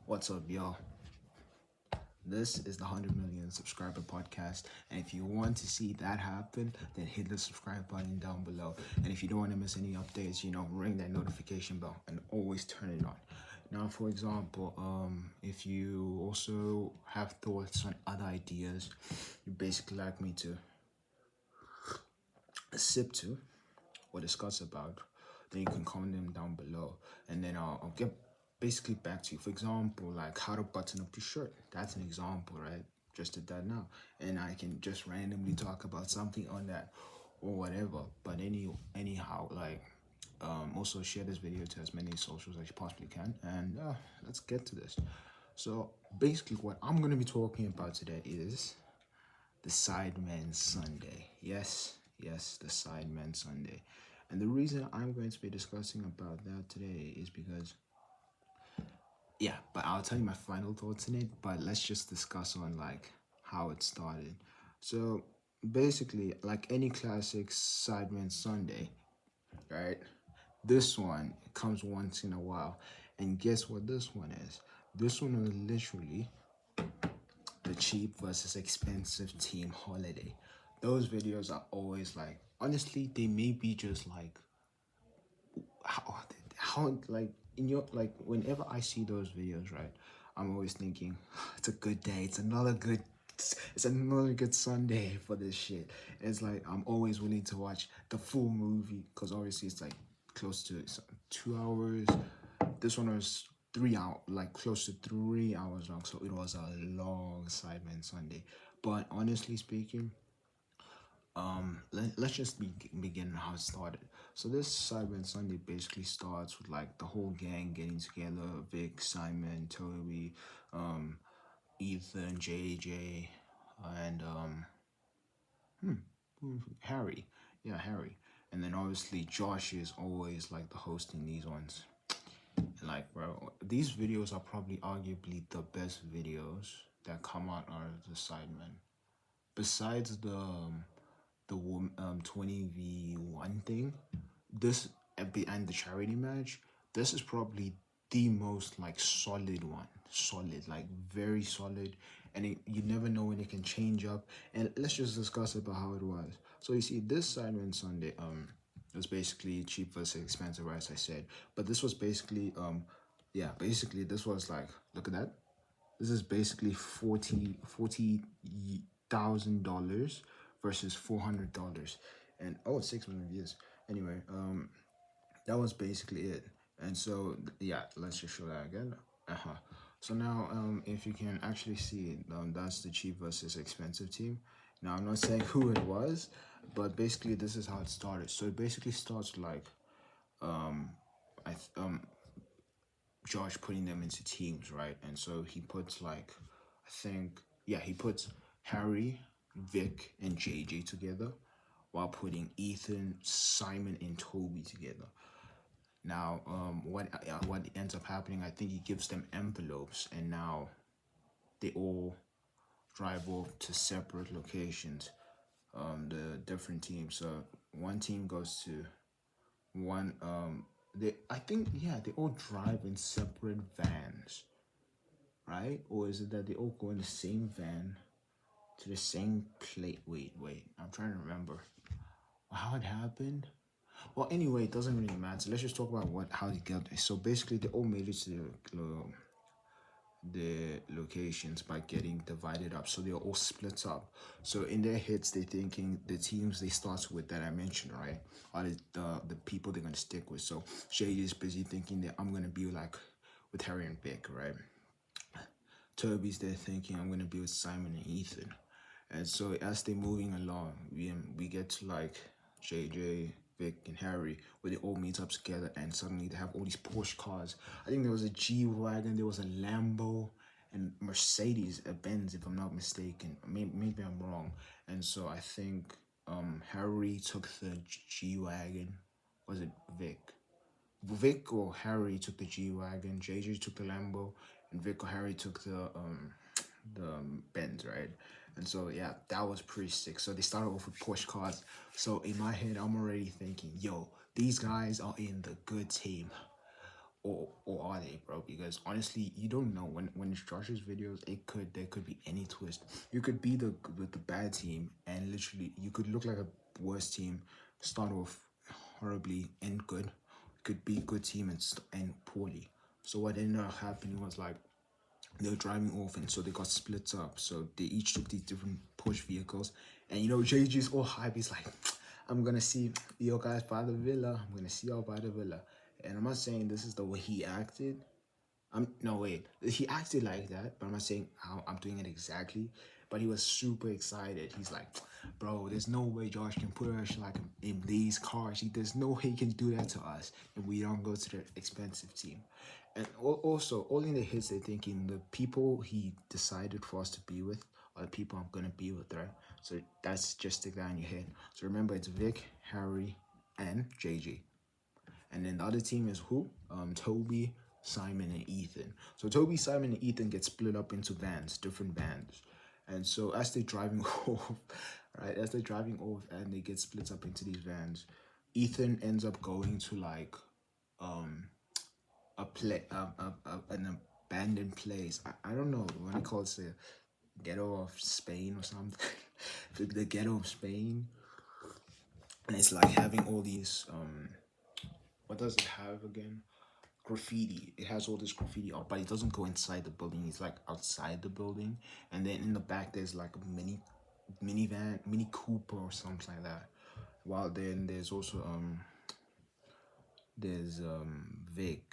What's up, y'all? This is the 100 million subscriber podcast. And if you want to see that happen, then hit the subscribe button down below. And if you don't want to miss any updates, ring that notification bell and always turn it on. Now, for example, if you also have thoughts on other ideas you basically like me to sip to or discuss about, then you can comment them down below, and then I'll get basically back to you. For example, like how to button up your shirt. That's an example, right? Just did that now, and I can just randomly talk about something on that or whatever. But anyhow, like also share this video to as many socials as you possibly can, and let's get to this. So basically, what I'm gonna be talking about today is the SIDEMEN Sunday. Yes, the SIDEMEN Sunday. And the reason I'm going to be discussing about that today is because, but I'll tell you my final thoughts in it, but let's just discuss on like how it started. So basically, like any classic SIDEMEN Sunday, right? This one comes once in a while. And guess what this one is? This one is literally the cheap versus expensive team holiday. Those videos are always like, honestly, they may be just like how like in your like whenever I see those videos, right, I'm always thinking it's a good day, it's another good Sunday for this shit. It's like I'm always willing to watch the full movie because obviously it's like close to 2 hours. This one was 3 hour, like close to 3 hours long, so it was a long SIDEMEN Sunday. But honestly speaking, let's just begin how it started. So this SIDEMEN Sunday basically starts with like the whole gang getting together: Vic, Simon, Toby, Ethan, JJ, and Harry. Yeah, Harry. And then obviously Josh is always like the host in these ones. And like, bro, these videos are probably arguably the best videos that come out of the SIDEMEN. Besides the 20v1 thing, this and the charity match, this is probably the most like solid one. Solid, like very solid. And you never know when it can change up. And let's just discuss about how it was. So you see, this SIDEMEN Sunday, it was basically cheap versus expensive, as I said. But this was basically basically this was like, look at that. This is basically $40,000 versus $400, and oh, 6 million views. Anyway, that was basically it. And so let's just show that again. So now, if you can actually see it, that's the cheap versus expensive team. Now I'm not saying who it was, but basically this is how it started. So it basically starts like, Josh putting them into teams, right? And so he puts like, he puts Harry, Vic, and JJ together, while putting Ethan, Simon, and Toby together. Now, what ends up happening? I think he gives them envelopes, and now they all drive off to separate locations. The different teams. So one team goes to one. They all drive in separate vans, right? Or is it that they all go in the same van to the same plate? Wait, I'm trying to remember how it happened. Well, anyway, it doesn't really matter. Let's just talk about how they got there. So basically, they all made it to the locations by getting divided up. So they're all split up. So in their heads, they're thinking the teams they start with that I mentioned, right, are the people they're gonna stick with. So Shady is busy thinking that I'm gonna be like with Harry and Vic, right? Toby's there thinking I'm gonna be with Simon and Ethan. And so as they're moving along, we get to like JJ, Vic, and Harry, where they all meet up together, and suddenly they have all these Porsche cars. I think there was a G-Wagon, there was a Lambo, and Mercedes, a Benz, if I'm not mistaken. Maybe I'm wrong. And so I think Harry took the G-Wagon. Was it Vic? Vic or Harry took the G-Wagon, JJ took the Lambo, and Vic or Harry took the Benz, right? And so that was pretty sick. So they started off with Porsche cars. So in my head, I'm already thinking, yo, these guys are in the good team. or are they, bro? Because honestly, you don't know when it's Josh's videos. There could be any twist. You could be the bad team, and literally you could look like a worse team, start off horribly, end good. Could be good team and end poorly. So what ended up happening was like they were driving off, and so they got split up. So they each took these different push vehicles, and JG's all hype. He's like, I'm gonna see you guys by the villa. I'm gonna see y'all by the villa. And I'm not saying this is the way he acted. No, wait, he acted like that, but I'm not saying how I'm doing it exactly. But he was super excited. He's like, bro, there's no way Josh can put us like in these cars. There's no way he can do that to us if we don't go to the expensive team. And also, all in the hits, they're thinking the people he decided for us to be with are the people I'm gonna be with, right? So that's just stick that in your head. So remember, it's Vic, Harry, and JJ. And then the other team is who? Toby, Simon, and Ethan. So Toby, Simon, and Ethan get split up into vans, different vans. And so as they're driving off, right, as they're driving off and they get split up into these vans, Ethan ends up going to like an abandoned place. I don't know what he calls the ghetto of Spain or something. The ghetto of Spain. And it's like having all these what does it have again? Graffiti. It has all this graffiti up, but it doesn't go inside the building. It's like outside the building, and then in the back there's like a mini Cooper or something like that. While then there's also Vic,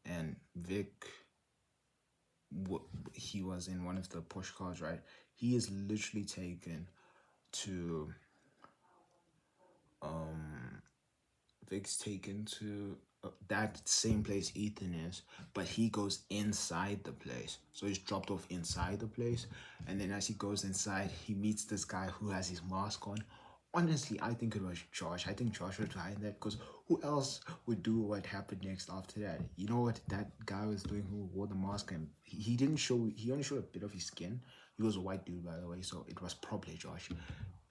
and Vic, he was in one of the push cars, right? He is literally taken to Vic's taken to that same place Ethan is, but he goes inside the place. So he's dropped off inside the place, and then as he goes inside, he meets this guy who has his mask on. Honestly, I think it was Josh. I think Josh was behind that, because who else would do what happened next after that? You know what that guy was doing who wore the mask, and he didn't show, he only showed a bit of his skin. He was a white dude, by the way, so it was probably Josh.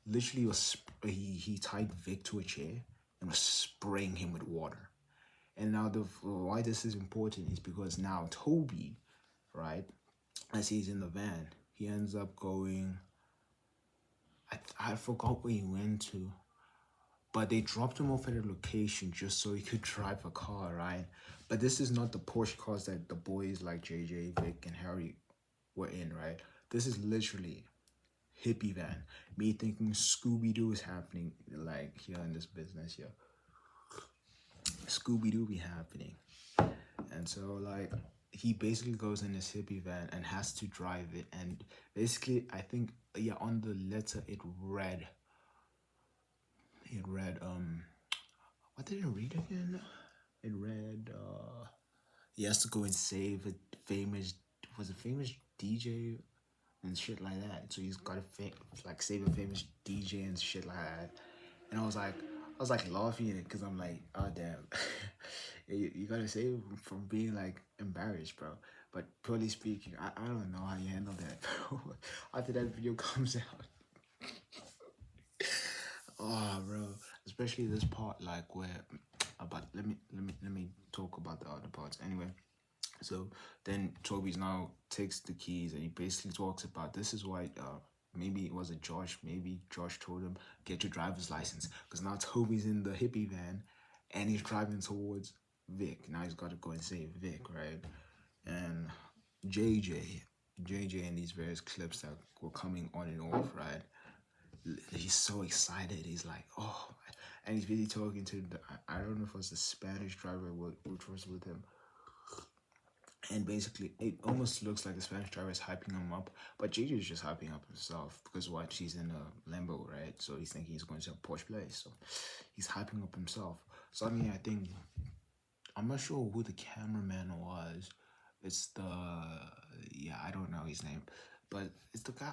Literally, he tied Vic to a chair and was spraying him with water. And now why this is important is because now Toby, right, as he's in the van, he ends up going. I forgot where he went to, but they dropped him off at a location just so he could drive a car, right? But this is not the Porsche cars that the boys like JJ, Vic, and Harry were in, right? This is literally hippie van. Me thinking Scooby-Doo is happening, like here in this business here. Scooby-Doo be happening. And so like he basically goes in this hippie van and has to drive it, and basically I think on the letter it read what did it read again? It read he has to go and save a famous DJ and shit like that. So he's got to like save a famous DJ and shit like that. And I was like laughing at it because I'm like, oh damn, you gotta save him from being like embarrassed, bro. But purely speaking, I don't know how you handle that, bro. After that video comes out, oh, bro, especially this part, like where about let me talk about the other parts anyway. So then Toby's now takes the keys and he basically talks about this is why maybe it was a Josh, maybe Josh told him get your driver's license, because now Toby's in the hippie van and he's driving towards Vic. Now he's got to go and save Vic, right? And JJ in these various clips that were coming on and off, right? He's so excited. He's like, oh, and he's really talking to I don't know if it was the Spanish driver which was with him. And basically, it almost looks like the Spanish driver is hyping him up, but JJ is just hyping up himself because what? She's in a Lambo, right? So he's thinking he's going to a Porsche place. So he's hyping up himself. Suddenly, I think, I'm not sure who the cameraman was. It's I don't know his name, but it's the guy,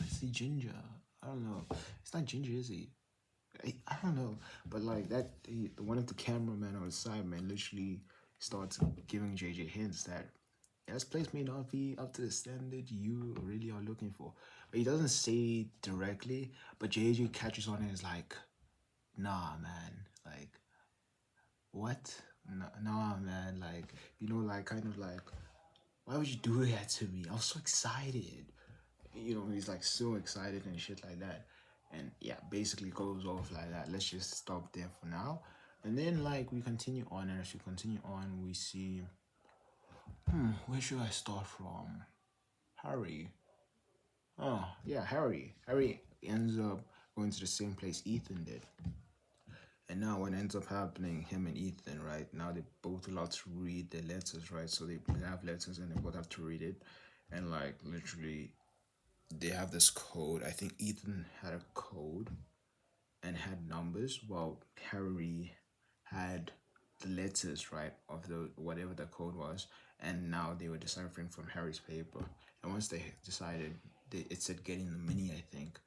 it's the Ginger. I don't know. It's not Ginger, is he? I don't know, but like that, one of the cameramen on the side, man, literally starts giving JJ hints that this place may not be up to the standard you really are looking for. But he doesn't say directly, but JJ catches on and is like, nah, man, like, what? Nah, man, like, like, kind of like, why would you do that to me? I was so excited. He's like so excited and shit like that. And yeah, basically goes off like that. Let's just stop there for now. And then, like, we continue on, and as we continue on, we see, where should I start from? Harry. Oh, yeah, Harry. Harry ends up going to the same place Ethan did. And now what ends up happening, him and Ethan, right? Now they both allowed to read their letters, right? So they have letters and they both have to read it. And like literally they have this code. I think Ethan had a code and had numbers, while Harry had the letters, right, of the whatever the code was. And now they were deciphering from Harry's paper. And once they decided, it said getting the mini, I think.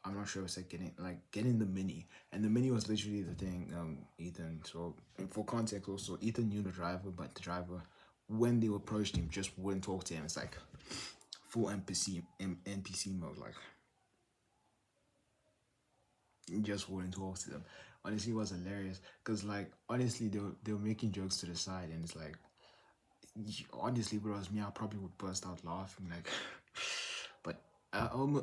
I'm not sure if it's like getting the mini, and the mini was literally the thing. Ethan. So for context, also Ethan knew the driver, but the driver, when they approached him, just wouldn't talk to him. It's like full NPC mode, like just wouldn't talk to them. Honestly, it was hilarious because like honestly they were making jokes to the side, and it's like honestly, bro, it was me, I probably would burst out laughing like. But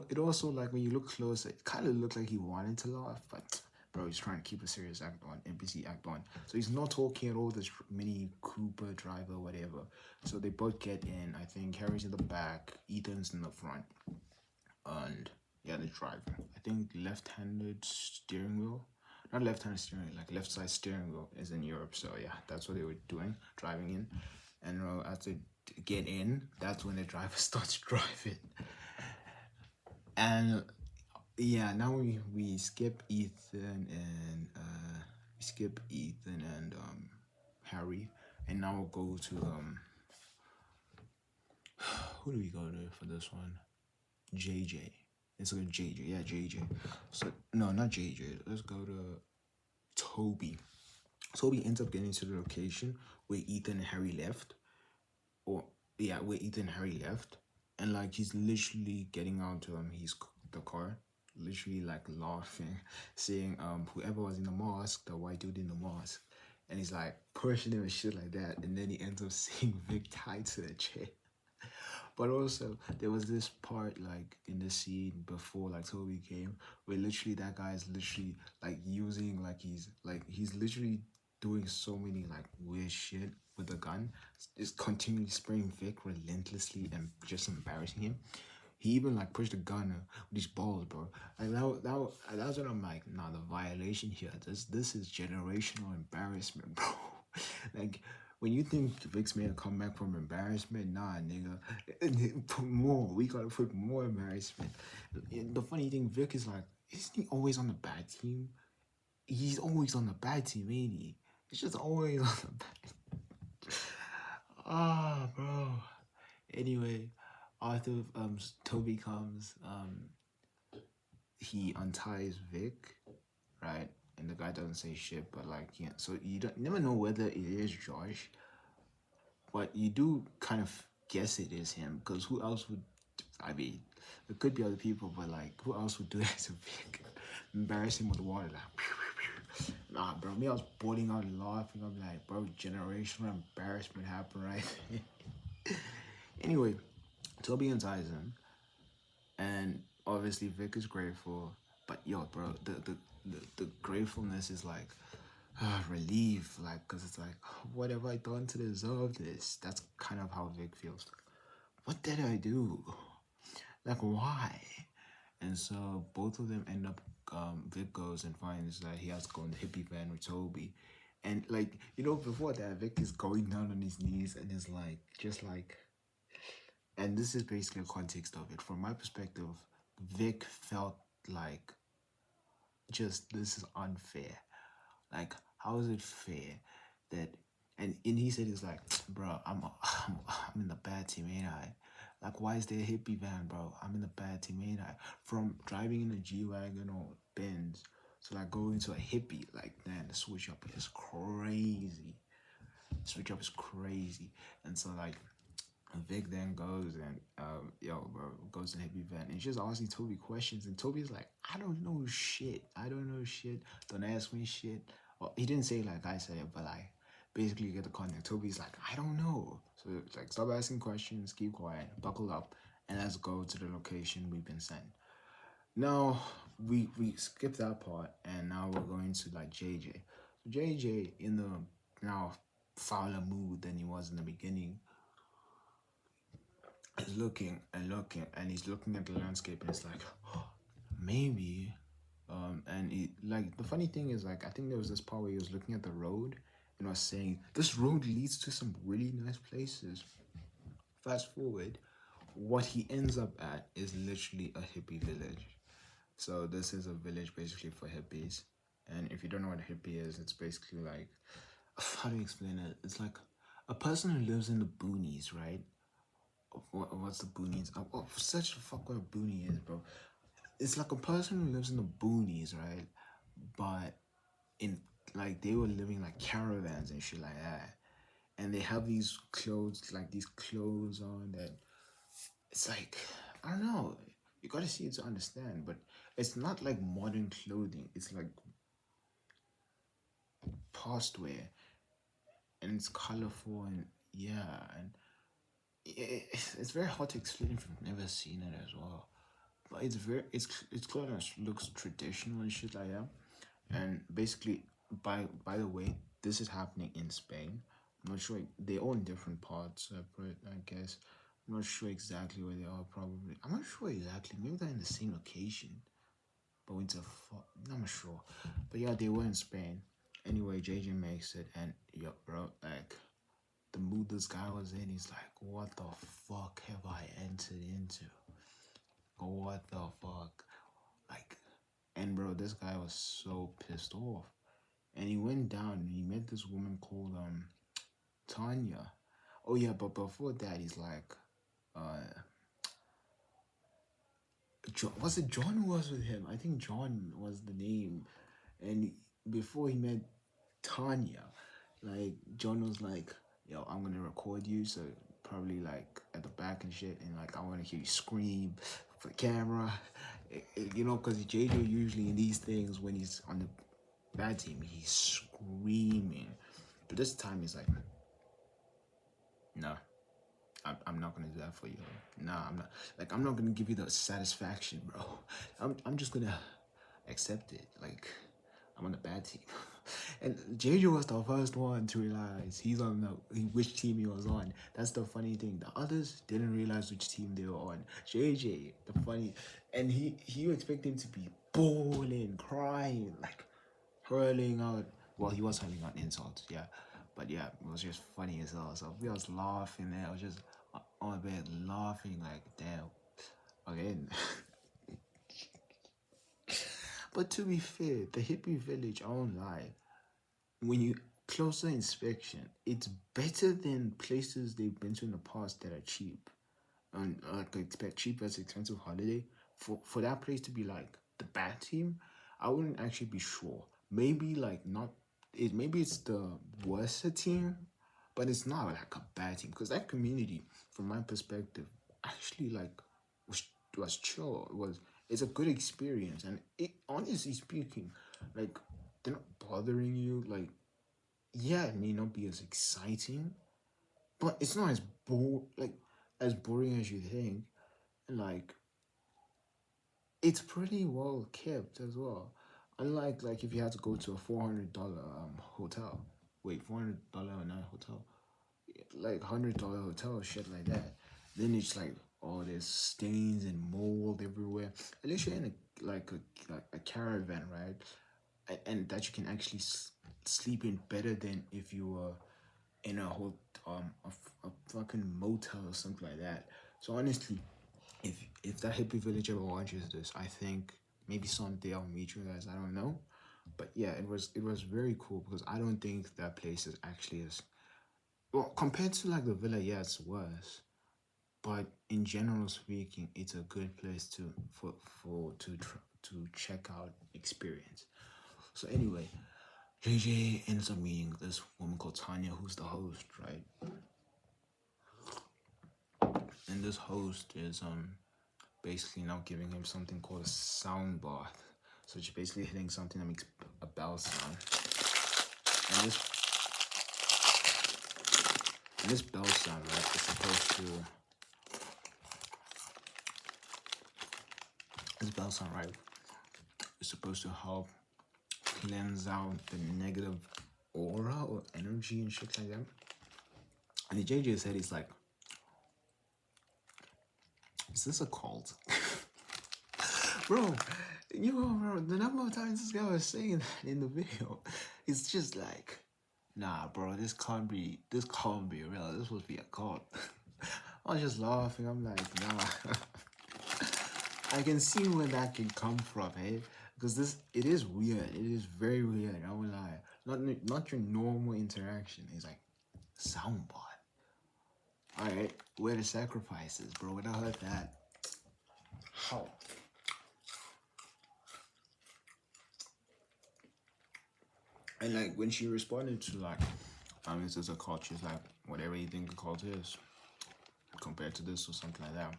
it also, like, when you look close, it kind of looked like he wanted to laugh, but bro, he's trying to keep a serious act on, NPC act on. So he's not talking at all. This Mini Cooper driver, whatever. So they both get in. I think Harry's in the back, Ethan's in the front, and yeah, they're driving. I think left-handed steering wheel. Not left-handed steering wheel, like left side steering wheel is in Europe. So yeah, that's what they were doing, driving in. And as they get in, that's when the driver starts driving. And yeah, now we skip Ethan and Harry, and now we'll go to who do we go to for this one? JJ. Let's go to JJ. Yeah, JJ. So no, not JJ. Let's go to Toby. Toby ends up getting to the location where Ethan and Harry left, or yeah, where Ethan and Harry left, and like he's literally getting out the car, literally like laughing, saying whoever was in the mosque, the white dude in the mosque, and he's like pushing him and shit like that, and then he ends up seeing Vic tied to the chair. But also, there was this part, like, in the scene before, like, Toby came, where literally that guy is literally, like, using, like, he's literally doing so many, like, weird shit with the gun. Just continually spraying Vic relentlessly and just embarrassing him. He even, like, pushed the gun with his balls, bro. Like, that's when I'm like, nah, the violation here, this is generational embarrassment, bro. Like, when you think Vic's made a comeback from embarrassment, nah, nigga. Put more. We gotta put more embarrassment. The funny thing, Vic is like, isn't he always on the bad team? He's always on the bad team, ain't he? It's just always on the bad. Ah, bro. Anyway, after Toby comes, he unties Vic, right? And the guy doesn't say shit, but like, yeah. So you never know whether it is Josh, but you do kind of guess it is him, because who else would? I mean, it could be other people, but like, who else would do that to Vic? Embarrass him with water, like, nah, bro. Me, I was boiling out laughing. I'm like, bro, generational embarrassment happened right. Anyway, Toby unties him, and obviously Vic is grateful, but yo, bro, the gratefulness is like relief, like, because it's like, what have I done to deserve this? That's kind of how Vic feels. What did I do? Like, why? And so both of them end up, Vic goes and finds that he has to go in the hippie van with Toby. And like, before that, Vic is going down on his knees and is like, just like, and this is basically a context of it. From my perspective, Vic felt like, just, this is unfair. Like, how is it fair that, and he said, it's like, bro, I'm in the bad team, ain't I? Like, why is there a hippie van, bro? I'm in the bad team, ain't I? From driving in a G-Wagon or Benz to like going to a hippie, like, man, the switch up is crazy. Switch up is crazy. And so like, Vic then goes and bro, goes to hippie van and she's asking Toby questions, and Toby's like, I don't know shit. Don't ask me shit. Well, he didn't say it like I said it, but like, basically get the contact. Toby's like, I don't know. So it's like, stop asking questions, keep quiet, buckle up, and let's go to the location we've been sent. Now we skip that part, and now we're going to like JJ. So JJ in the now fouler mood than he was in the beginning is looking and looking, and he's looking at the landscape, and it's like, maybe. And he, like, the funny thing is, like, I think there was this part where he was looking at the road and was saying, this road leads to some really nice places. Fast forward, what he ends up at is literally a hippie village. So this is a village basically for hippies. And if you don't know what a hippie is, it's basically like, how do you explain it? It's like a person who lives in the boonies, right? What's the boonies? Oh, such a fuck what a boonie is, bro. It's like a person who lives in the boonies, right? But in like they were living like caravans and shit like that. And they have these clothes, like these clothes on that it's like, I don't know. You gotta see it to understand, but it's not like modern clothing. It's like past wear, and it's colorful, and yeah, and it's very hard to explain if you've never seen it as well. But it's kind of looks traditional and shit like that. And basically, by the way, this is happening in Spain. I'm not sure they're all in different parts, separate, I guess. I'm not sure exactly where they are. Probably, I'm not sure exactly. Maybe they're in the same location, but I'm not sure. But yeah, they were in Spain. Anyway, JJ makes it, and yo, bro, like the mood this guy was in, he's like, what the fuck have I entered into? What the fuck? Like, and bro, this guy was so pissed off. And he went down and he met this woman called Tanya. Oh yeah, but before that he's like John, was it John who was with him? I think John was the name. And before he met Tanya, like John was like, yo, I'm gonna record you, so probably like at the back and shit, and like I wanna hear you scream for the camera. You know, because JJ usually in these things when he's on the bad team, he's screaming. But this time he's like, no, I'm not gonna do that for you. Nah, I'm not. Like, I'm not gonna give you the satisfaction, bro. I'm just gonna accept it. Like, I'm on the bad team. And JJ was the first one to realize he's on which team he was on. That's the funny thing. The others didn't realize which team they were on. JJ, the funny, and he expected him to be bawling, crying, like hurling out. Well, he was hurling out insults, yeah. But yeah, it was just funny as hell. So we was laughing there. I was just on my bed laughing like, damn. Again. But to be fair, the hippie village, I won't lie. When you closer inspection, it's better than places they've been to in the past that are cheap. And like expect cheap as expensive holiday. For that place to be like the bad team, I wouldn't actually be sure. Maybe like not it maybe it's the worst team, but it's not like a bad team. Because that community, from my perspective, actually like was chill. It's a good experience, and it honestly speaking, like they're not bothering you. Like, yeah, it may not be as exciting, but it's not as boring as you think. And like it's pretty well kept as well. Unlike like if you had to go to a $400 hotel. Wait, $400 a night hotel. Like $100 hotel, shit like that. Then it's like, oh, there's stains and mold everywhere. At least you're in a caravan, right? And that you can actually sleep in better than if you were in a whole a fucking motel or something like that. So honestly, if that hippie village ever watches this, I think maybe someday I'll meet you guys. I don't know, but yeah, it was very cool because I don't think that place is actually as well compared to like the villa. Yeah, it's worse, but in general speaking, it's a good place to check out experience. So anyway, JJ ends up meeting this woman called Tanya, who's the host, right? And this host is basically now giving him something called a sound bath. So she's basically hitting something that makes a bell sound. And this this bell sound, right? It's supposed to. This bell sound, right? It's supposed to help cleanse out the negative aura or energy and shit like that. And the JJ said, "It's like, is this a cult?" Bro, bro, the number of times this guy was saying that in the video, it's just like, nah, bro, this can't be real. This must be a cult. I was just laughing. I'm like, nah. I can see where that can come from, hey? Because it is weird. It is very weird. I won't lie. Not your normal interaction. It's like, soundboard. Alright, where the sacrifices, bro? When I heard that, how? And like when she responded to like, this is a cult, she's like, whatever you think a cult is, compared to this or something like that.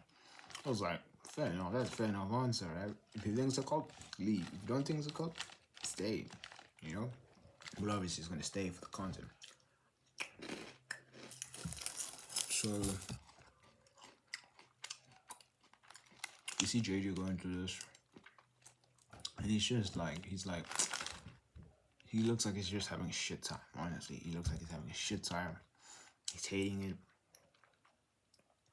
I was like, fair enough, that's fair enough answer, right? If you think it's a cult, leave. If you don't think it's a cult, stay. You know? But obviously it's gonna stay for the content. So you see JJ going through this, and he looks like he's just having a shit time, honestly. He looks like he's having a shit time. He's hating it.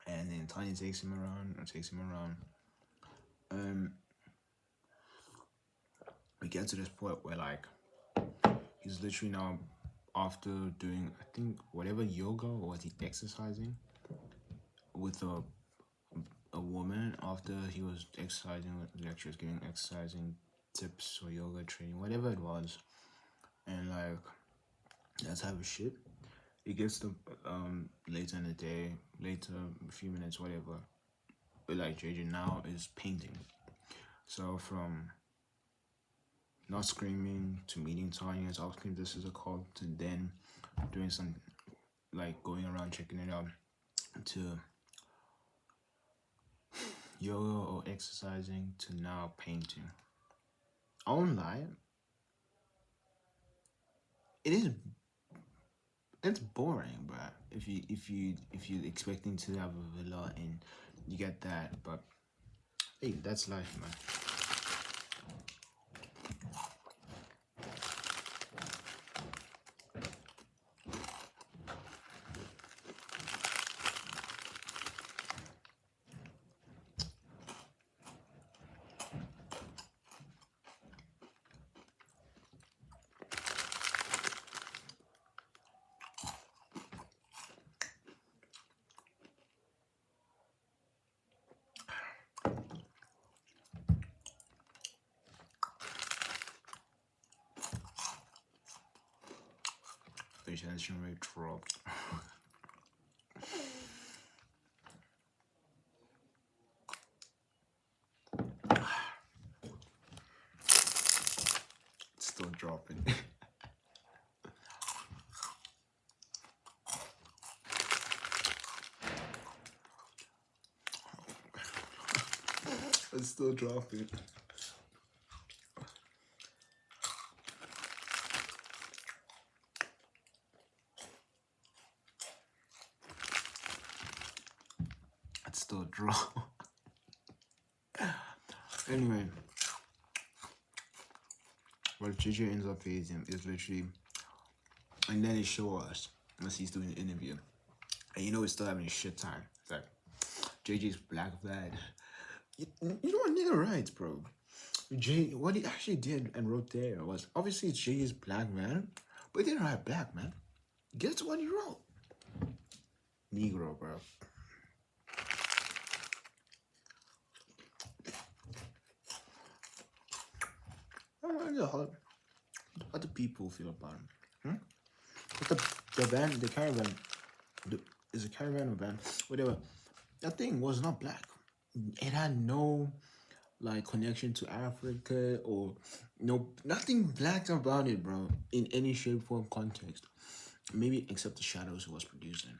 And then Tanya takes him around. We get to this point where like he's literally now, after doing, I think, whatever yoga or was he exercising with a woman, after he was exercising, the lecturer was giving exercising tips or yoga training, whatever it was, and like that type of shit. It gets to later in the day, a few minutes, whatever. But like JJ now is painting. So from not screaming to meeting Tanya, asking this is a call, to then doing some like going around checking it out, to yoga or exercising, to now painting. I won't lie, it's boring, but if you're expecting to have a villa and you get that, but hey, that's life, man. Retention rate dropped. It's still dropping. It's still dropping. Still draw. Anyway, what JJ ends up facing is literally, and then they show us as he's doing the interview, and he's still having a shit time. It's like JJ's black flag. You know what nigga writes, bro? What he actually did and wrote there was, obviously it's JJ's black man, but he didn't write black man. Guess what he wrote? Negro, bro. What do people feel about him? But the van, the caravan, is a caravan or van, whatever. That thing was not black. It had no like connection to Africa or nothing black about it, bro. In any shape, form, context, maybe except the shadows it was producing.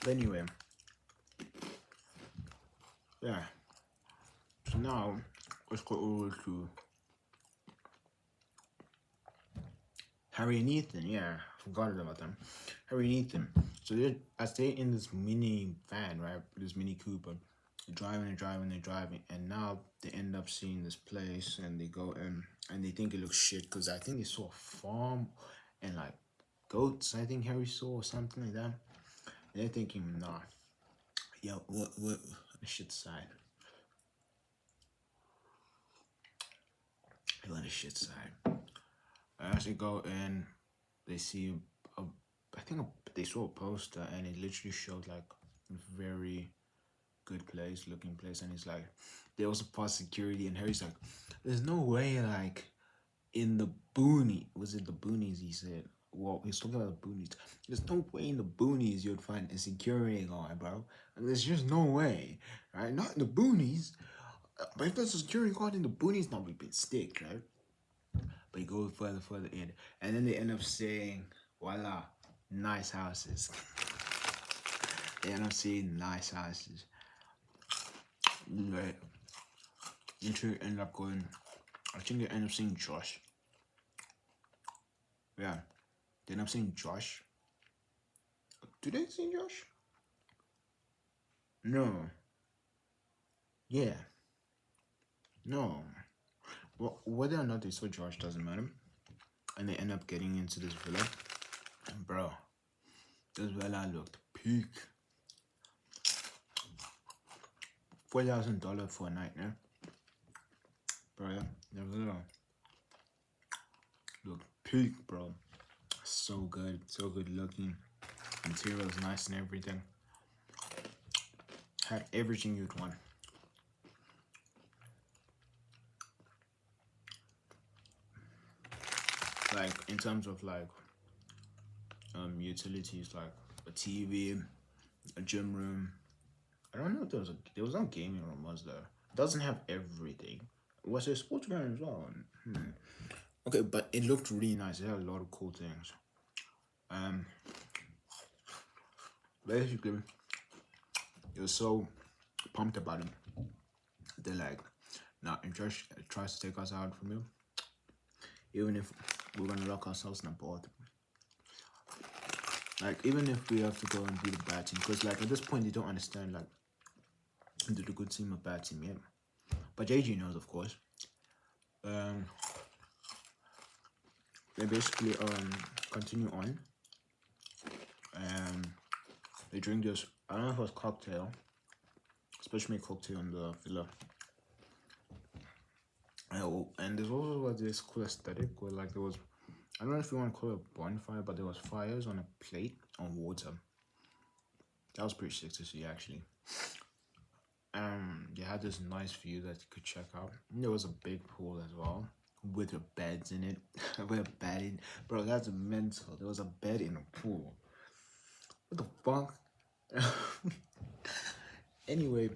But anyway. Yeah. So now let's go over to Harry and Ethan, yeah, I forgot about them. Harry and Ethan. So as they're in this mini van, right? This mini Cooper, they're driving, and now they end up seeing this place, and they go in, and they think it looks shit because I think they saw a farm and like goats. I think Harry saw or something like that. And they're thinking, nah, yo, what the shit side. They let the shit side. As they go in, they see I think they saw a poster, and it literally showed like a very good place, looking place, and it's like there was a past security, and Harry's like, "There's no way, like in the boonies, was it the boonies?" He said. Well, he's talking about the boonies. There's no way in the boonies you'd find a security guard, bro. There's just no way, right? Not in the boonies. But if there's a security guard in the boonies, not be a bit stick, right? But you go further in, and then they end up saying, "Voila, nice houses." They end up seeing nice houses. Right. Literally end up going. I think they end up seeing Josh. Yeah, they end up seeing Josh. Do they see Josh? No. Yeah. No. Well, whether or not they saw Josh doesn't matter. And they end up getting into this villa. And bro, this villa looked peak. $4,000 for a night, yeah? Bro, yeah, the villa looked peak, bro. So good looking. Materials nice and everything. Had everything you'd want. Like in terms of like utilities, like a TV, a gym room. I don't know if there was no gaming room, was there? It doesn't have everything. Was there a sports ground as well? Okay, but it looked really nice. It had a lot of cool things. Basically, it was so pumped about it. They're like, nah, and Josh tries to take us out from him, even if we're gonna lock ourselves in a boat. Like, even if we have to go and be the bad team, because like at this point they don't understand like the good team or bad team yet. But JG knows, of course. They basically continue on, and they drink this. I don't know if it was cocktail, especially cocktail in the villa. And there's also like this cool aesthetic where like there was, I don't know if you want to call it a bonfire, but there was fires on a plate on water. That was pretty sick to see actually. They had this nice view that you could check out. And there was a big pool as well with a beds in it. With a bed in, bro, that's mental. There was a bed in a pool. What the fuck? Anyway,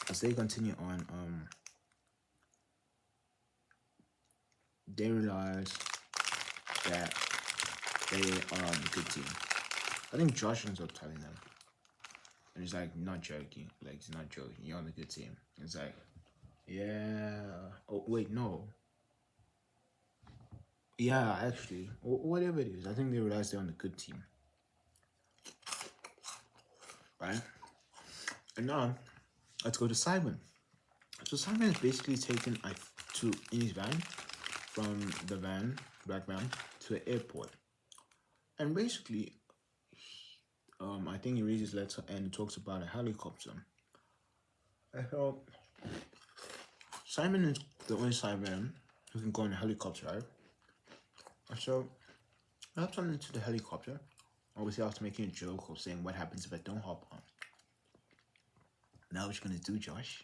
as they continue on, they realize that they are a good team. I think Josh ends up telling them. And he's like, not joking. Like, he's not joking. You're on a good team. It's like, yeah. Oh, wait, no. Yeah, actually. Whatever it is. I think they realize they're on a good team. Right? And now, let's go to Simon. So Simon is basically taken in his van, from the black van, to the airport. And basically, I think he reads his letter and talks about a helicopter. I thought Simon is the only Simon who can go on a helicopter, right? So I hopped on into the helicopter. Obviously, I was making a joke of saying, what happens if I don't hop on? Now what you gonna do, Josh?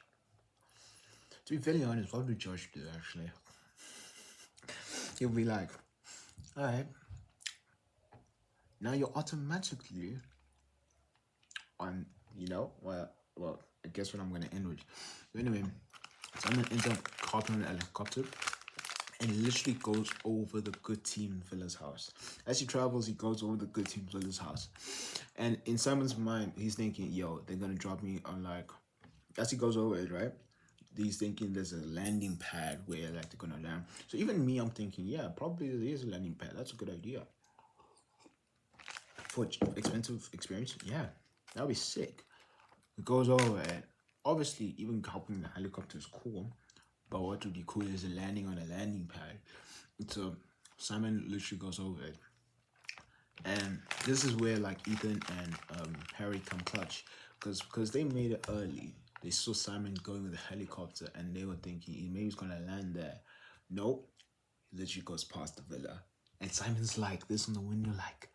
To be very honest, what would Josh do actually? He'll be like, alright, now you're automatically on, well, I guess what I'm gonna end with. So anyway, Simon ends up hopping on the helicopter and literally goes over the good team villa's house. As he travels, he goes over the good team villa's house. And in Simon's mind, he's thinking, yo, they're gonna drop me on like, as he goes over it, right? he's thinking there's a landing pad where like they're gonna land. So even me, I'm thinking, yeah, probably there is a landing pad. That's a good idea for expensive experience. Yeah, that'll be sick. It goes over and obviously even hopping the helicopter is cool, but what would be cool is a landing on a landing pad. So Simon literally goes over it, and this is where like Ethan and Harry come clutch, because they made it early. They saw Simon going with the helicopter, and they were thinking maybe he's gonna land there. Nope, he literally goes past the villa, and Simon's like this on the window, like,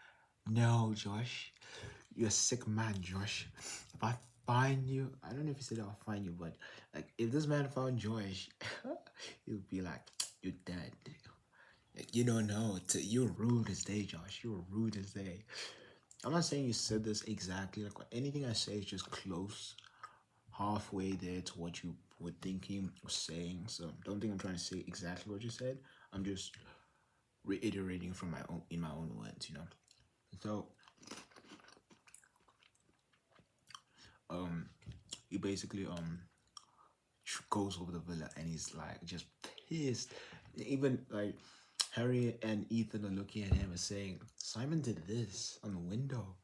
"No, Josh, you're a sick man, Josh. If I find you, I don't know if he said I'll find you, but like if this man found Josh, he would be like, you're dead. Like, you don't know. You're rude as day, Josh. You're rude as day." I'm not saying you said this exactly. Like anything I say is just close, halfway there to what you were thinking or saying. So don't think I'm trying to say exactly what you said. I'm just reiterating from my own in my own words, you know. So he basically goes over the villa and he's like just pissed. Even like Harry and Ethan are looking at him and saying, "Simon did this on the window.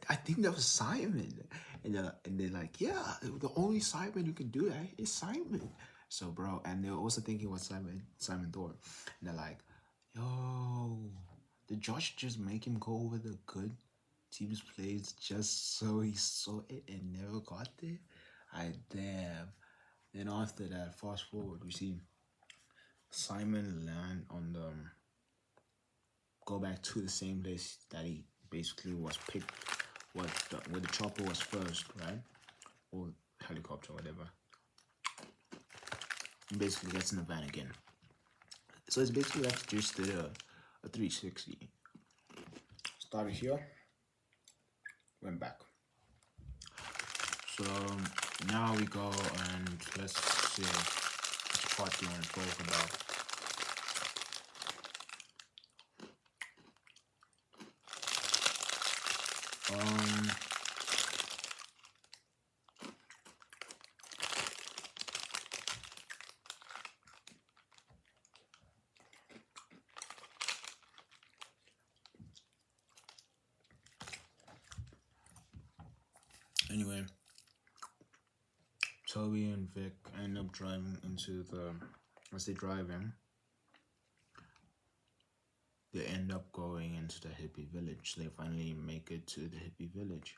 I think that was Simon." And they're like, "Yeah, the only Simon who can do that is Simon." So bro, and they're also thinking what Simon Thorpe. And they're like, "Yo, did Josh just make him go over the good team's plays just so he saw it and never got there?" I damn. Then after that, fast forward, we see Simon land on the go back to the same place that he basically was picked, where the chopper was first, right? Or helicopter, whatever. And basically gets in the van again. So it's basically like just did a 360. Started here, went back. So now we go and let's see which part you want to talk about. Anyway, Toby and Vic end up driving into as they drive in, they end up going into the hippie village. They finally make it to the hippie village.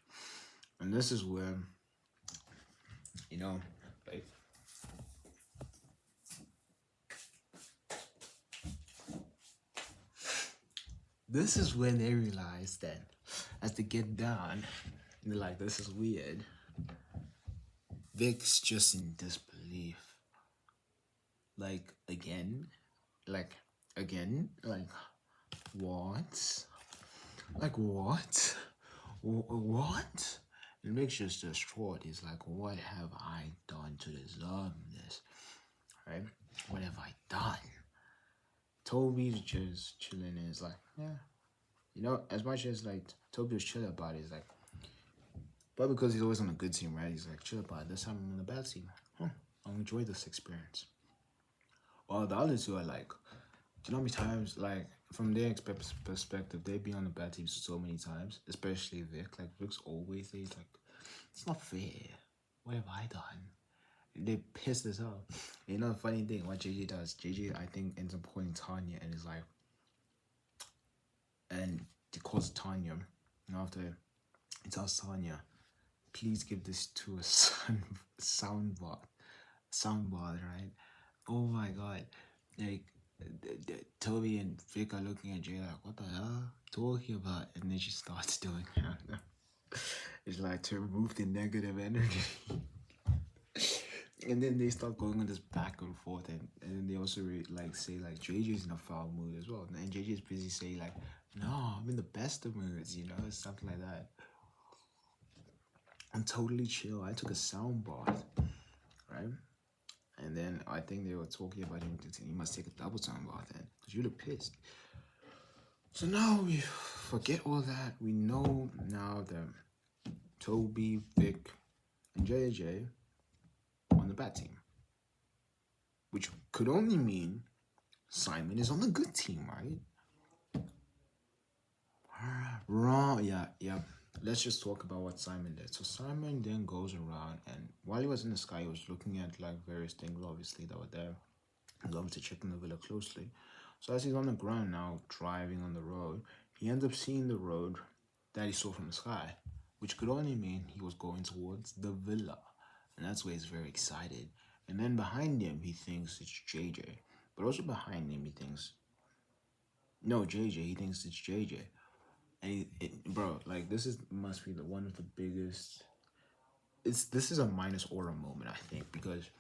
And this is where, you know, like, this is when they realize that as they get down, they're like, this is weird. Vic's just in disbelief. Like, again? Like, what? Like, what? What? And Vic's just distraught. He's like, what have I done to deserve this? Right? What have I done? Toby's just chilling and he's like, yeah. You know, as much as like Toby was chill about it, he's like, but because he's always on a good team, right? He's like, chill about it. This time I'm on a bad team. I'll enjoy this experience. While the other two are like, do you know how many times, like, from their perspective, they've been on the bad team so many times, especially Vic. Like, Vic's always there. He's like, it's not fair. What have I done? And they pissed us off. And you know the funny thing, what JJ does, JJ, I think, ends up calling Tanya and is like, and he calls Tanya, and after he tells Tanya, please give this to a soundbar, right? Oh my god, like Toby and Vic are looking at Jay like, what the hell talking about? And then she starts doing it. It's like to remove the negative energy. And then they start going on this back and forth, and then they also say like JJ's in a foul mood as well, and JJ's busy saying like, no, I'm in the best of moods, you know, something like that. I'm totally chill. I took a sound bath, right? And then I think they were talking about him. He must take a double sound bath then, because you look pissed. So now we forget all that. We know now that Toby, Vic, and JJ on the bad team. which could only mean Simon is on the good team, right? Wrong. Yeah, yeah. Let's just talk about what Simon did. So Simon then goes around, and while he was in the sky, he was looking at like various things, obviously, that were there. He was obviously checking the villa closely. So as he's on the ground now, driving on the road, he ends up seeing the road that he saw from the sky, which could only mean he was going towards the villa. And that's where he's very excited. And then behind him, he thinks it's JJ. But also behind him, he thinks, no, JJ. He thinks it's JJ. And bro, like this is must be the one of the biggest. This is a minus aura moment, I think, because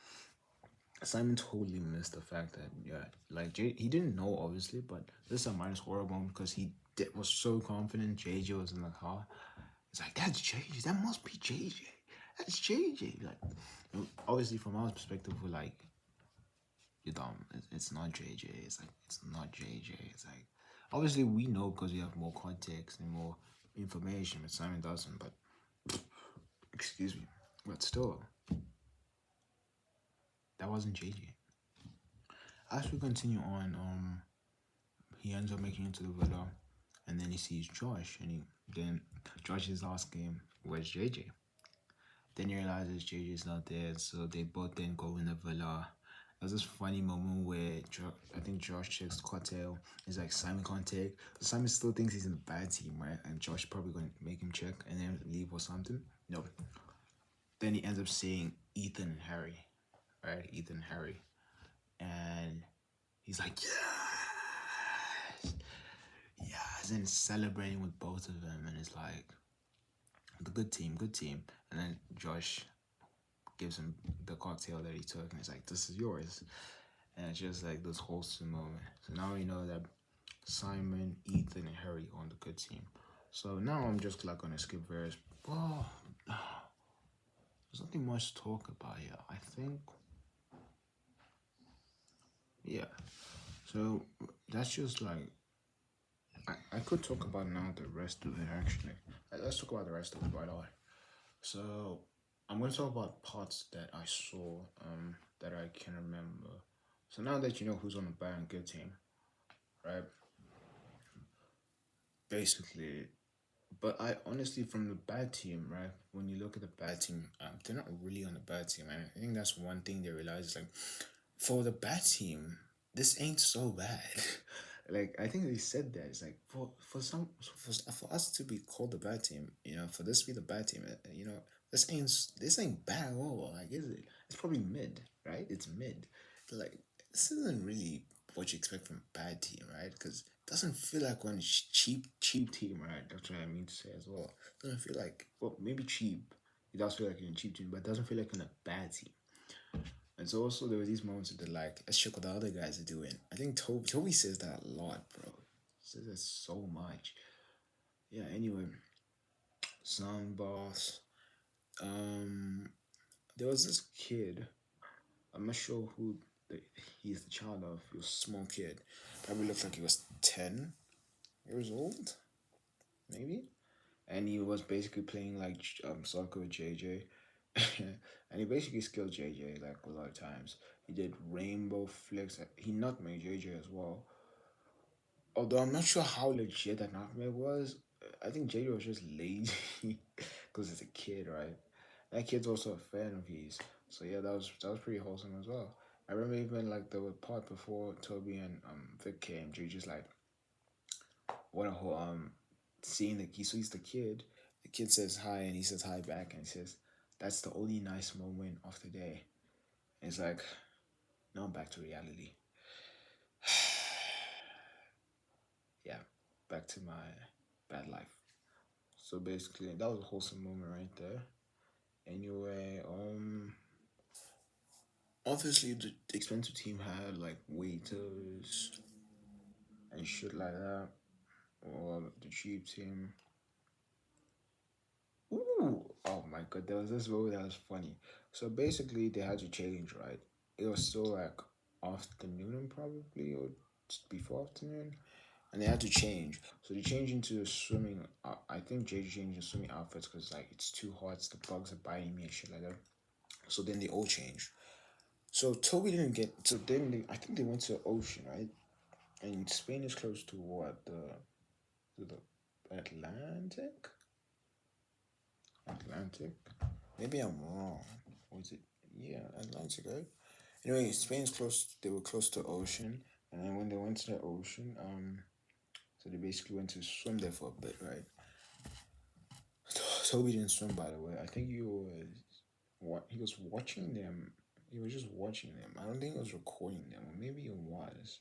Simon totally missed the fact that yeah, like he didn't know obviously, but this is a minus aura moment because was so confident JJ was in the car. It's like that's JJ, that must be JJ, that's JJ. Like, obviously from our perspective, we're like, you're dumb. It's not JJ. It's like it's not JJ. It's like obviously we know because we have more context and more information, but Simon doesn't. But excuse me, but still, that wasn't JJ. As we continue on, he ends up making it to the villa, and then he sees Josh, and then Josh is asking him, "Where's JJ?" Then he realizes JJ's not there, so they both then go in the villa. There's this funny moment where I think Josh checks Cocktail. He's like, Simon can't take. So Simon still thinks he's in the bad team, right? And Josh probably going to make him check and then leave or something. No. Then he ends up saying Ethan and Harry, right? Ethan and Harry. And he's like, yes! Yes! And celebrating with both of them. And it's like, the good team, good team. And then Josh gives him the cocktail that he took, and he's like, "This is yours." And it's just like this wholesome moment. So now we know that Simon, Ethan, and Harry on the good team. So now I'm just like gonna skip various. Oh, there's nothing much to talk about here. I think, yeah. So that's just like I could talk about now the rest of it actually. Let's talk about the rest of it right away. So I'm going to talk about parts that I saw that I can remember. So now that you know who's on the bad and good team, right? Basically, but I honestly, from the bad team, right? When you look at the bad team, they're not really on the bad team, and I think that's one thing they realize is like, for the bad team, this ain't so bad. Like I think they said that it's like for us to be called the bad team, for this to be the bad team, this ain't bad at all. Like is it? It's probably mid, right? It's mid. Like this isn't really what you expect from a bad team, right? Because it doesn't feel like one cheap team, right? That's what I mean to say as well. It doesn't feel like, well, maybe cheap. It does feel like you're in a cheap team, but it doesn't feel like in a bad team. And so also there were these moments that they're like, let's check what the other guys are doing. I think Toby says that a lot, bro. He says that so much. Yeah, anyway. Sun boss. There was this kid. I'm not sure who he's the child of. He was a small kid. Probably looked like he was 10 years old, maybe. And he was basically playing like soccer with JJ. And he basically skilled JJ like a lot of times. He did rainbow flicks. He nutmegged JJ as well. Although I'm not sure how legit that nutmeg was. I think JJ was just lazy because it's a kid, right? That kid's also a fan of his. So yeah, that was pretty wholesome as well. I remember even like the part before Toby and Vic came, JJ's like, what a whole seeing that he sees the kid says hi and he says hi back and he says, that's the only nice moment of the day. And it's like, now I'm back to reality. Yeah, back to my bad life. So basically that was a wholesome moment right there. Anyway, obviously the expensive team had like waiters and shit like that. Or the cheap team. Ooh, oh my god, there was this moment that was funny. So basically, they had to change, right? It was still like afternoon, probably, or just before afternoon, and they had to change. So they changed into swimming. I think Jay changed into swimming outfits because like it's too hot. The bugs are biting me and shit like that. So then they all changed. So Toby didn't get. So then I think they went to the ocean, right? And Spain is close to what the Atlantic. Atlantic. Maybe I'm wrong. Was it? Yeah, Atlantic, right? Anyway, Spain's close. They were close to the ocean, and then when they went to the ocean, so they basically went to swim there for a bit, right? Toby didn't swim, by the way. I think he was what he was watching them. He was just watching them. I don't think he was recording them, or maybe he was.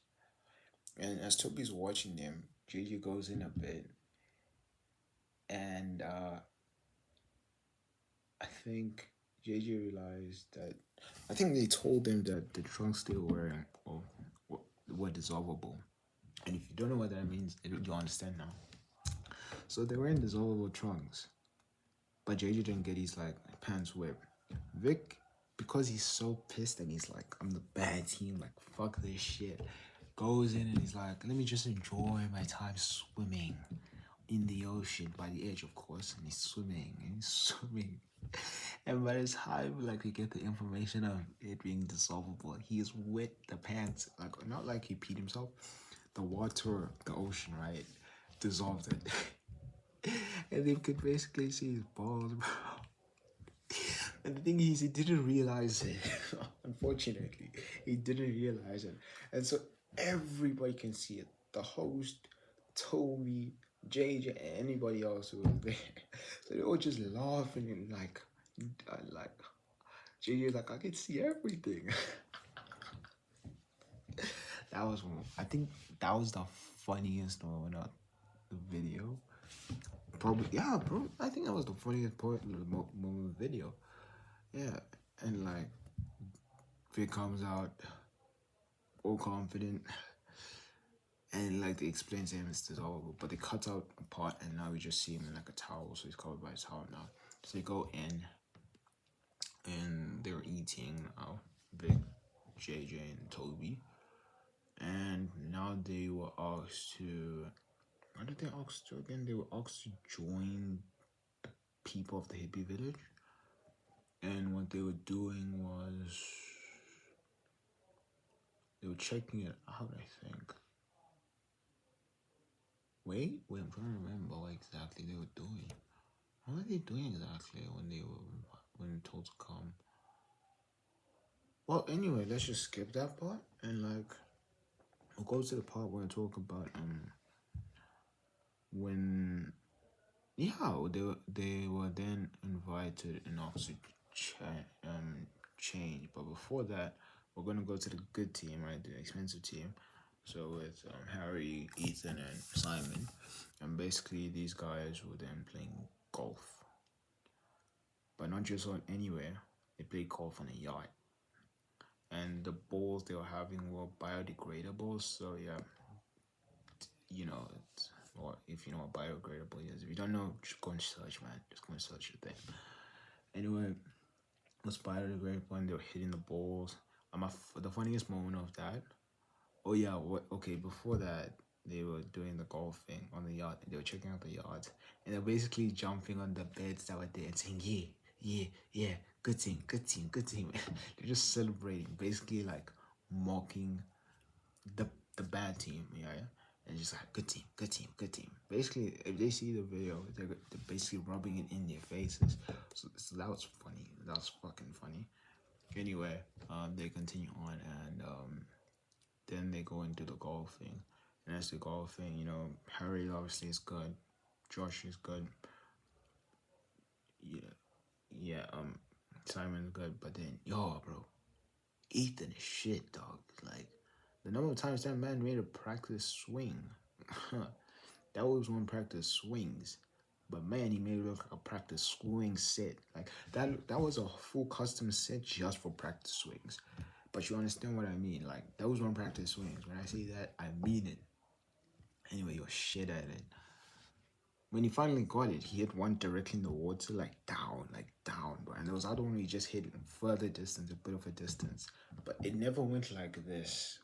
And as Toby's watching them, JJ goes in a bit, and I think JJ realized that. I think they told them that the trunks they were wearing were dissolvable. And if you don't know what that means, you understand now. So they were in dissolvable trunks, but JJ didn't get his like pants wet. Vic, because he's so pissed and he's like, I'm the bad team, like fuck this shit. Goes in and he's like, let me just enjoy my time swimming in the ocean by the edge, of course. And he's swimming and he's swimming. And by the time like we get the information of it being dissolvable, he is wet the pants. Like not like he peed himself. The water, the ocean, right? Dissolved it. And you could basically see his balls, bro. And the thing is, he didn't realize it. Unfortunately, he didn't realize it. And so everybody can see it. The host, Toby, JJ, and anybody else who was there. So they were just laughing and like JJ's like, I can see everything. That was one. I think that was the funniest moment of the video. Probably, yeah, bro. I think that was the funniest part of the moment of the video. Yeah, and like Vic comes out all confident, and like they explain to him it's dissolvable, but they cut out a part, and now we just see him in like a towel, so he's covered by a towel now. So they go in, and they're eating now. Vic, JJ, and Toby, and now they were asked to. What did they ask to again? They were asked to join the people of the hippie village, and what they were doing was they were checking it out, I think. Wait, I'm trying to remember what exactly they were doing. What were they doing exactly when told to come? Well, anyway, let's just skip that part and like we'll go to the part where I talk about when they were then invited and asked to change, but before that we're gonna go to the good team, right? The expensive team. So with Harry, Ethan, and Simon, and basically these guys were then playing golf, but not just on anywhere. They played golf on a yacht, and the balls they were having were biodegradable. So yeah, you know, or if you know what biodegradable is. If you don't know, just go and search, man. Just go and search your thing. Anyway, it was biodegradable, and they were hitting the balls. The funniest moment of that. Oh yeah, what? Okay, before that, they were doing the golfing on the yacht. They were checking out the yacht, and they're basically jumping on the beds that were there and saying, "Yeah, yeah, yeah, good team, good team, good team." They're just celebrating, basically like mocking the the bad team, yeah. And just like good team, good team, good team. Basically, if they see the video, they're basically rubbing it in their faces. So that was funny. That was fucking funny. Anyway, they continue on and then they go into the golfing. And as the golfing, Harry obviously is good. Josh is good. Yeah, yeah. Simon's good. But then, yo, bro, Ethan is shit, dog. Like the number of times that man made a practice swing, that was one practice swings. But man, he made it look like a practice swing set. Like that was a full custom set just for practice swings. But you understand what I mean? Like that was one practice swings. When I say that, I mean it. Anyway, you're shit at it. When he finally got it, he hit one directly in the water, like down, bro. And there was other one he just hit further distance, a bit of a distance. But it never went like this.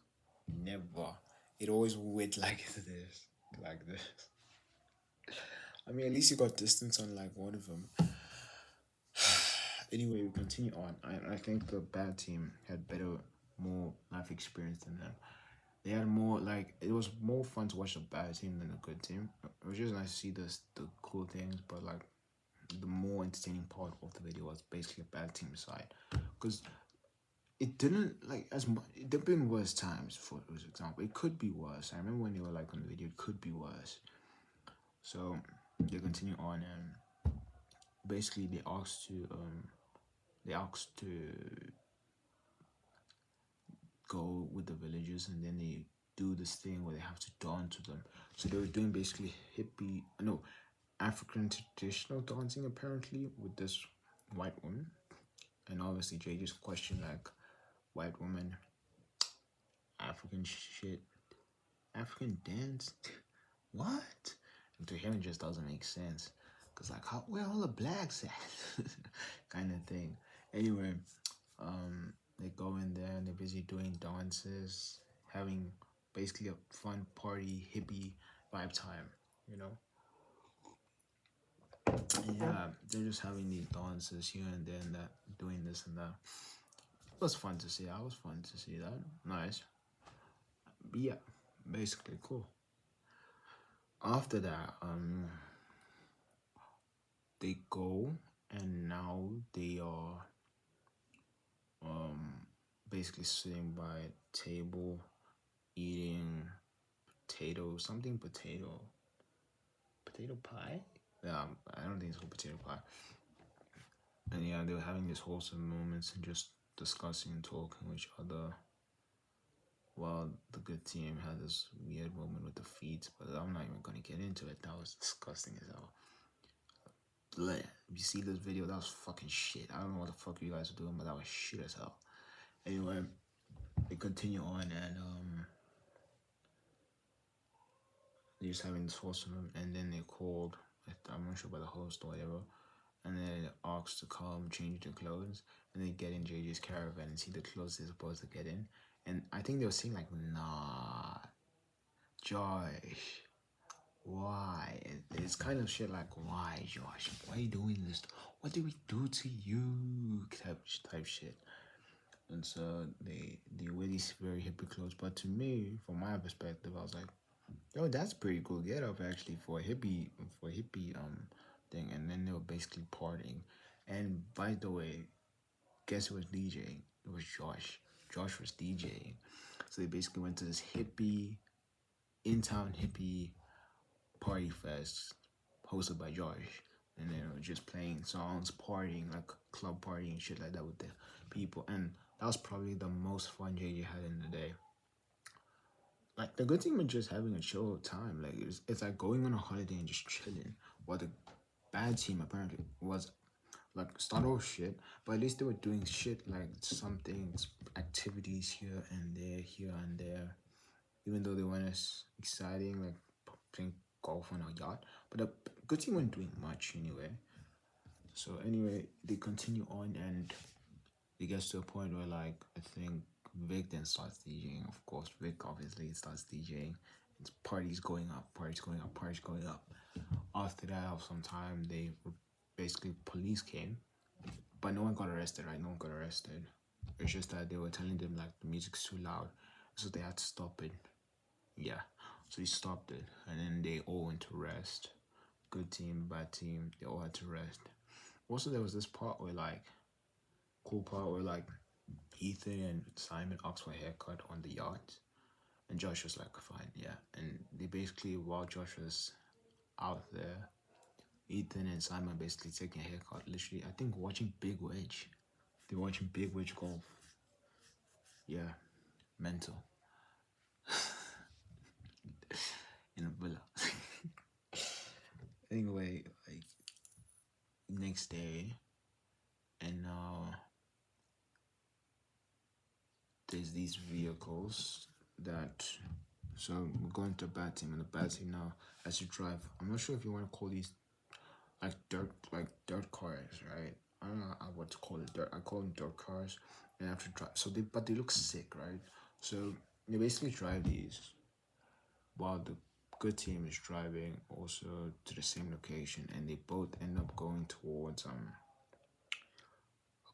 Never. It always went like this. Like this. I mean, at least you got distance on like one of them. Anyway, we continue on. I think the bad team had better, more life experience than them. They had more, like, it was more fun to watch the bad team than the good team. It was just nice to see the cool things, but like the more entertaining part of the video was basically a bad team side, because it didn't like as much. There've been worse times, for example. It could be worse. I remember when they were like on the video, it could be worse. So they continue on, and basically they asked to go with the villagers, and then they do this thing where they have to dance to them. So they were doing basically hippie, no, African traditional dancing apparently with this white woman. And obviously Jay just questioned like, white woman, African shit, African dance, what? And to him it just doesn't make sense. Cause like, how, where all the blacks at? Kind of thing. Anyway, they go in there and they're busy doing dances, having basically a fun party, hippie vibe time, you know? And yeah, they're just having these dances here and there and that, doing this and that. It was fun to see. I was fun to see that. Nice. But yeah, basically cool. After that, they go and now they are basically sitting by a table eating potato pie. Yeah, I don't think it's called potato pie. And yeah, they were having these wholesome moments and just discussing and talking with each other. While the good team had this weird moment with the feet, but I'm not even gonna get into it. That was disgusting as hell. Bleh. If you see this video, that was fucking shit. I don't know what the fuck you guys are doing, but that was shit as hell. Anyway, they continue on, and they're just having this wholesome, and then they called, I'm not sure about the host or whatever, and then they asked to come change their clothes, and they get in JJ's caravan and see the clothes they're supposed to get in. And I think they were saying like, nah, Josh, why? It's kind of shit like, why, Josh? Why are you doing this? What did we do to you? Type shit. And so they wear these very hippie clothes. But to me, from my perspective, I was like, yo, that's pretty cool. Get up actually for a hippie thing. And then they were basically partying. And by the way, guess who was DJing? It was Josh. Josh was DJing. So they basically went to this hippie, in-town hippie party fest hosted by Josh. And they were just playing songs, partying, like club party and shit like that with the people. And that was probably the most fun JJ had in the day. Like, the good team was just having a chill time. Like, it's like going on a holiday and just chilling. While the bad team apparently was like start off shit, but at least they were doing shit like some things, activities here and there. Even though they weren't as exciting, like playing golf on a yacht. But the good team weren't doing much anyway. So anyway, they continue on, and it gets to a point where, like, I think Vic then starts DJing. Of course, Vic obviously starts DJing. It's parties going up, parties going up, parties going up. After that, of some time, they basically police came, but no one got arrested, right? No one got arrested. It's just that they were telling them like the music's too loud, so they had to stop it. Yeah, so he stopped it, and then they all went to rest. Good team, bad team, they all had to rest. Also, there was this part where like, cool part where like Ethan and Simon asked for a haircut on the yacht, and Josh was like, fine, yeah. And they basically, while Josh was out there, Ethan and Simon basically taking a haircut. Literally, I think watching Big Wedge. They're watching Big Wedge golf. Yeah, mental. In a villa. Anyway, like next day, and now there's these vehicles that. So we're going to a bad team, and the bad team now has to drive. I'm not sure if you want to call these like dirt cars, right? I don't know what to call it. Dirt. I call them dirt cars, and I have to drive. So but they look sick, right? So they basically drive these while the good team is driving also to the same location, and they both end up going towards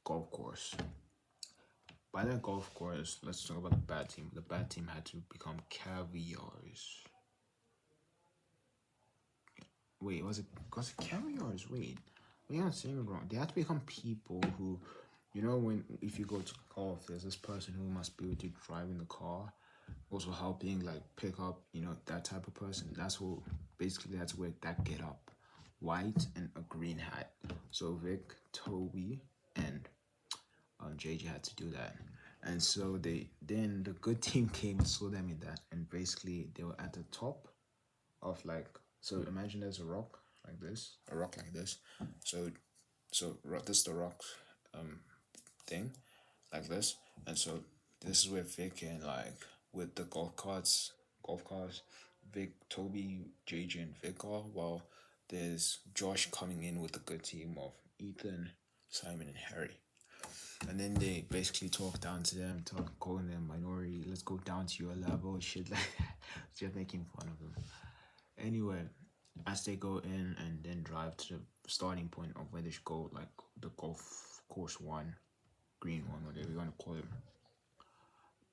golf course. By that golf course, let's talk about the bad team. The bad team had to become caviars. Wait, was it caviars? Wait, maybe I'm saying it wrong. They had to become people who, when if you go to golf, there's this person who must be with you driving the car, also helping like pick up, that type of person. That's who basically that's where that get up, white and a green hat. So Vic, Toby, and JJ had to do that. And so then the good team came and saw them in that, and basically they were at the top of like, so imagine there's a rock like this, a rock like this. This is the rock um thing like this, and so this is where Vic and like with the golf carts, Vic, Toby, JJ, and Vic are. While there's Josh coming in with the good team of Ethan, Simon, and Harry. And then they basically talk down to them, calling them minority. Let's go down to your level, shit like that. Just making fun of them. Anyway, as they go in and then drive to the starting point of where they should go, like the golf course one, green one, whatever you want to call it.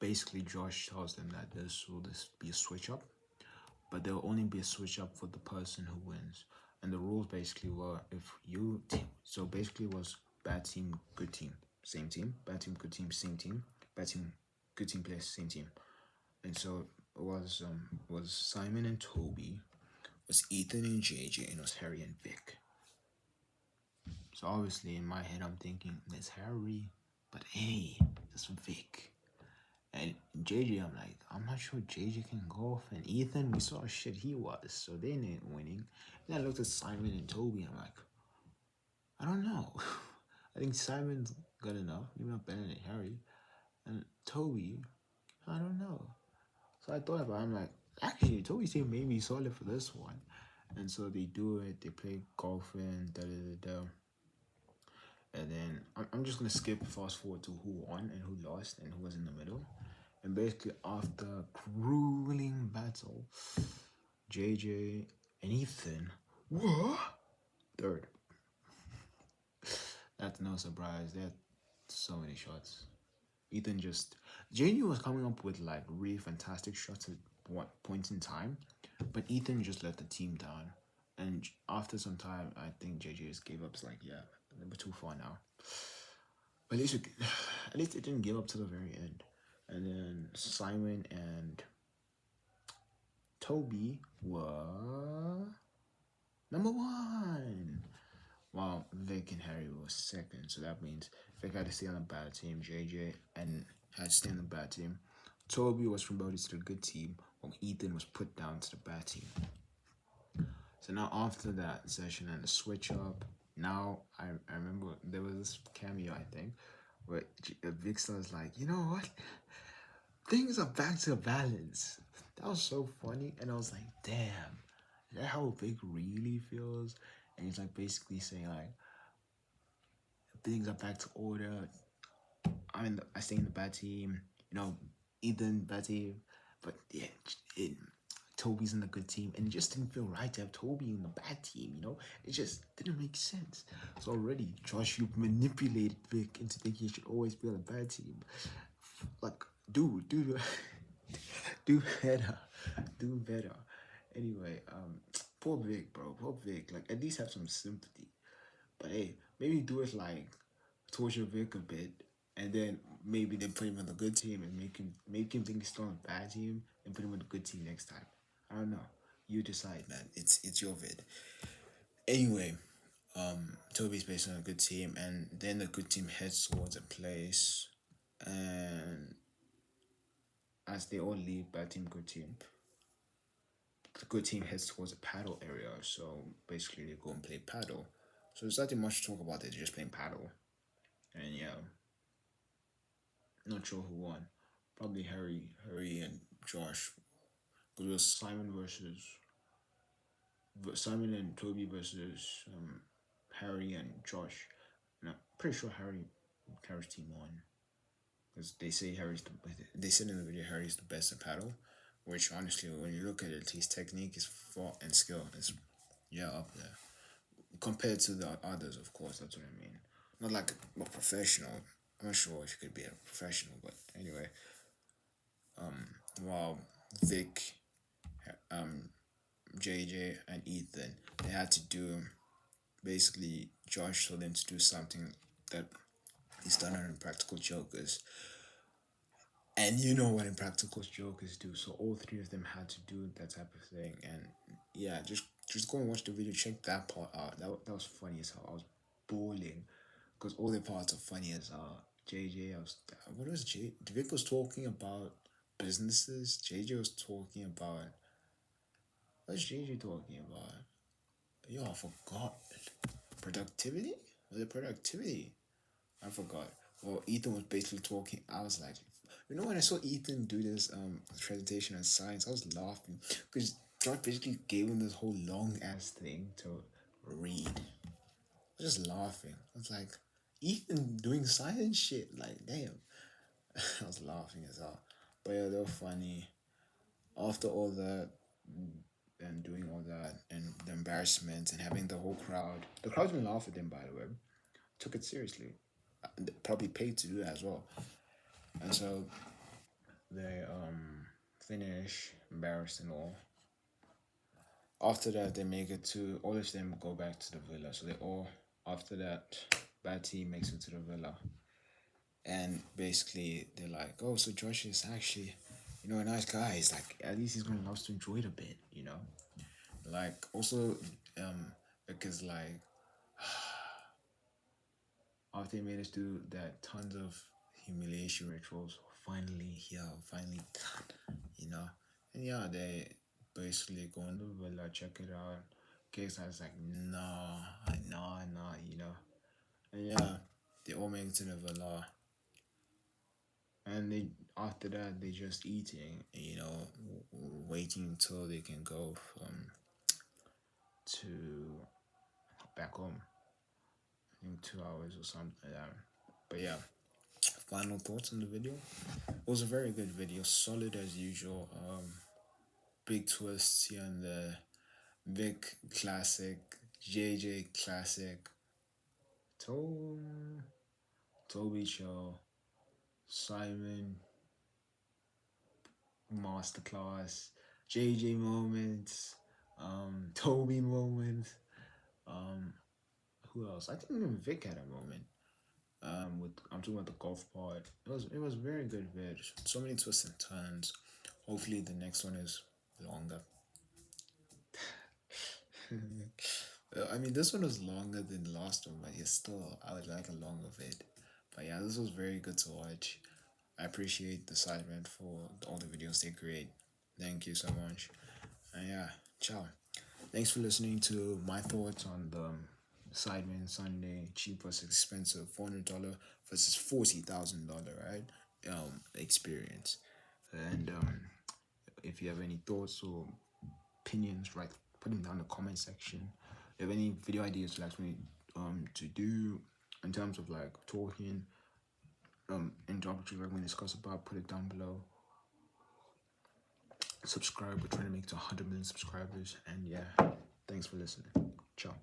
Basically, Josh tells them that this be a switch up, but there will only be a switch up for the person who wins. And the rules basically were so basically it was bad team, good team, same team, bad team, good team, same team, bad team, good team players, same team. And so it was Simon and Toby, was Ethan and JJ, and it was Harry and Vic. So obviously in my head I'm thinking there's Harry, but hey, there's Vic. And JJ, I'm like, I'm not sure JJ can golf. And Ethan, we saw how shit he was, so they ain't winning. And I looked at Simon and Toby, and I'm like, I don't know. I think Simon's good enough, maybe not better than Harry. And Toby, I don't know. So I thought about it, I'm like, actually, Toby's team may be solid for this one. And so they do it, they play golf and da da da da. And then I'm just gonna skip fast forward to who won and who lost and who was in the middle. And basically after a grueling battle, JJ and Ethan were third. That's no surprise. They had so many shots. Ethan just JJ was coming up with like really fantastic shots at what point in time, but Ethan just let the team down. And after some time, I think JJ just gave up. It's like, yeah, we're too far now. But at least it didn't give up to the very end. And then Simon and Toby were number one, while Vic and Harry were second. So that means Vic had to stay on the bad team, JJ and had to stay on the bad team. Toby was promoted to the good team, while Ethan was put down to the bad team. So now after that session and the switch up, now I remember there was this cameo, I think, where Vic starts like, you know what? Things are back to balance. That was so funny. And I was like, damn, is that how Vic really feels? And he's like basically saying like, things are back to order. I stay in the bad team, Ethan bad team, but yeah, Toby's in the good team, and it just didn't feel right to have Toby in the bad team. It just didn't make sense. So already, Josh, you manipulated Vic into thinking he should always be on the bad team. Like, dude, do better, do better. Anyway, poor Vic, bro, poor Vic. Like, at least have some sympathy. But hey, maybe do it like torture Vic a bit, and then maybe they put him on the good team and make him think he's still on the bad team, and put him on the good team next time. I don't know. You decide, man. It's your vid. Anyway, Toby's based on a good team, and then the good team heads towards a place, and as they all leave, bad team, good team, the good team heads towards a paddle area. So basically, they go and play paddle. So there's nothing much to talk about. They're just playing paddle, and yeah, not sure who won. Probably Harry and Josh. Because it was Simon and Toby versus Harry and Josh. And I'm pretty sure Harry's team won. Because they said in the video Harry's the best at paddle, which honestly, when you look at it, his technique, his thought and skill is up there compared to the others. Of course, that's what I mean. not like a professional. I'm not sure if you could be a professional, but anyway, while Vic, um, JJ, and Ethan, they had to do, basically, Josh told them to do something that he's done on Impractical Jokers. And you know what Impractical Jokers do, so all three of them had to do that type of thing. And yeah, just go and watch the video, check that part out. That was funny as hell. I was bawling because all the parts are funny as JJ. What was Vic was talking about businesses. JJ was talking about, what's JJ talking about? Yo, I forgot. Productivity? Was it productivity? I forgot. Well, Ethan was basically talking. I was like, when I saw Ethan do this presentation on science, I was laughing because George basically gave him this whole long ass thing to read. I was just laughing. I was like, Ethan doing science shit. Like, damn. I was laughing as well. But yeah, they were funny. After all that, and doing all that, and the embarrassment, and having the whole crowd. The crowd didn't laugh at them, by the way. Took it seriously. They probably paid to do that as well. And so they finish, embarrassed and all. After that, they make it to, all of them go back to the villa. So they all, after that, bad team makes it to the villa. And basically, they're like, oh, so Josh is actually, a nice guy. He's like, at least he's going to love to enjoy it a bit. Like, also, because, like, after they made us do that, tons of humiliation rituals, finally here, finally done. And yeah, they basically go in the villa, check it out. Case I was like, nah, nah. And yeah, they all make it to the villa. And they, after that, they just eating, waiting until they can go to back home. I think 2 hours or something like that. But yeah, final thoughts on the video. It was a very good video, solid as usual. Big twists here and there. Vic classic, JJ classic, Toby show, Simon masterclass, JJ moments, Toby moments. Who else? I think even Vic had a moment. With, I'm talking about the golf part. It was very good vid. So many twists and turns. Hopefully the next one is longer. I mean, this one was longer than the last one, but yeah, still, I would like a longer vid. But yeah, this was very good to watch. I appreciate the SIDEMEN for all the videos they create. Thank you so much. And yeah, ciao. Thanks for listening to my thoughts on the SIDEMEN Sunday cheap versus expensive $400 versus $40,000, right? Experience. And if you have any thoughts or opinions, right, put them down in the comment section. If you have any video ideas you'd like me to do in terms of like talking, and topics you'd like me to discuss about, put it down below. Subscribe. We're trying to make it to 100 million subscribers. And yeah, thanks for listening. Ciao.